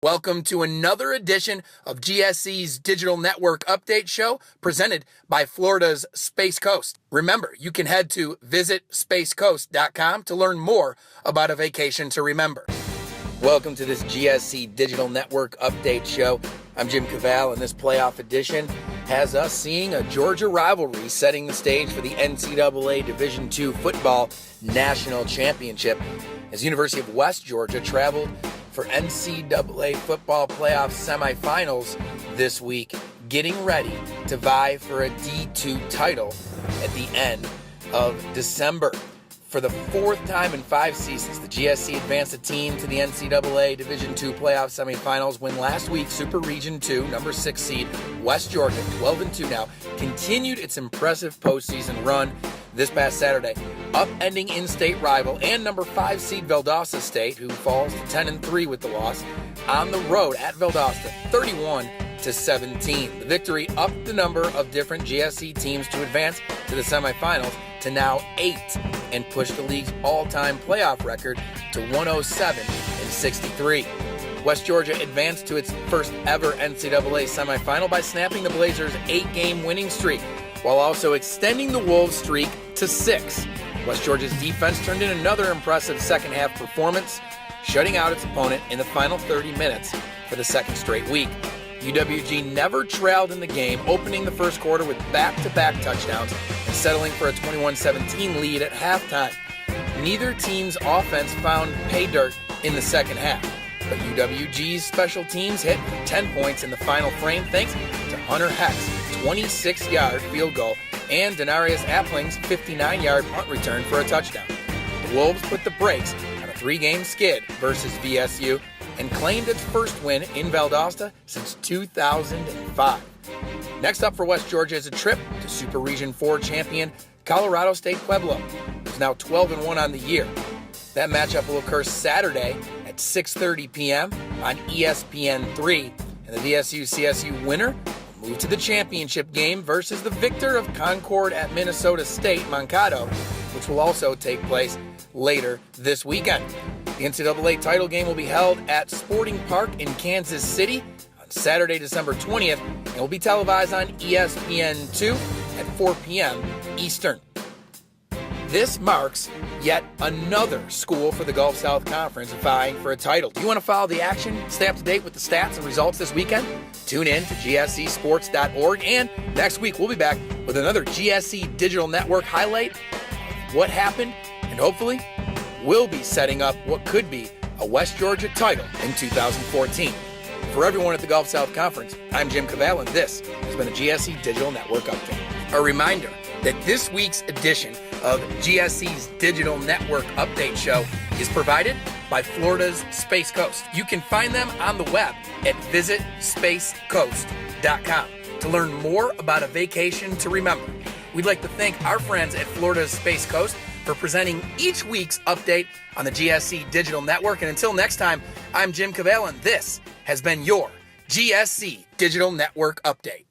Welcome to another edition of GSC's Digital Network Update Show presented by Florida's Space Coast. Remember, you can head to visitspacecoast.com to learn more about a vacation to remember. Welcome to this GSC Digital Network Update Show. I'm Jim Cavall, and this playoff edition has us seeing a Georgia rivalry setting the stage for the NCAA Division II Football National Championship as University of West Georgia traveled for NCAA football playoff semifinals this week, getting ready to vie for a D2 title at the end of December. For the fourth time in 5 seasons, the GSC advanced a team to the NCAA Division II playoff semifinals when last week Super Region 2, number 6 seed, West Georgia, 12-2 now, continued its impressive postseason run this past Saturday, upending in-state rival and number 5 seed Valdosta State, who falls to 10-3 with the loss, on the road at Valdosta, 31-17. The victory upped the number of different GSC teams to advance to the semifinals to now 8 and pushed the league's all-time playoff record to 107-63. West Georgia advanced to its first ever NCAA semifinal by snapping the Blazers' 8-game winning streak, while also extending the Wolves' streak to 6. West Georgia's defense turned in another impressive second-half performance, shutting out its opponent in the final 30 minutes for the second straight week. UWG never trailed in the game, opening the first quarter with back-to-back touchdowns and settling for a 21-17 lead at halftime. Neither team's offense found pay dirt in the second half, but UWG's special teams hit 10 points in the final frame thanks to Hunter Heck's 26-yard field goal and Denarius Appling's 59-yard punt return for a touchdown. The Wolves put the brakes on a 3-game skid versus VSU and claimed its first win in Valdosta since 2005. Next up for West Georgia is a trip to Super Region 4 champion Colorado State Pueblo, who's now 12-1 on the year. That matchup will occur Saturday at 6:30 p.m. on ESPN3, and the VSU-CSU winner will move to the championship game versus the victor of Concord at Minnesota State, Mankato, which will also take place later this weekend. The NCAA title game will be held at Sporting Park in Kansas City on Saturday, December 20th, and will be televised on ESPN2 at 4 p.m. Eastern. This marks yet another school for the Gulf South Conference vying for a title. Do you want to follow the action? Stay up to date with the stats and results this weekend? Tune in to gscsports.org, and next week we'll be back with another GSC Digital Network highlight of what happened, and hopefully we'll be setting up what could be a West Georgia title in 2014. For everyone at the Gulf South Conference, I'm Jim Cavall, and this has been a GSC Digital Network Update. A reminder that this week's edition of GSC's Digital Network Update Show is provided by Florida's Space Coast. You can find them on the web at visitspacecoast.com to learn more about a vacation to remember. We'd like to thank our friends at Florida's Space Coast for presenting each week's update on the GSC Digital Network. And until next time, I'm Jim Cavall, and this has been your GSC Digital Network Update.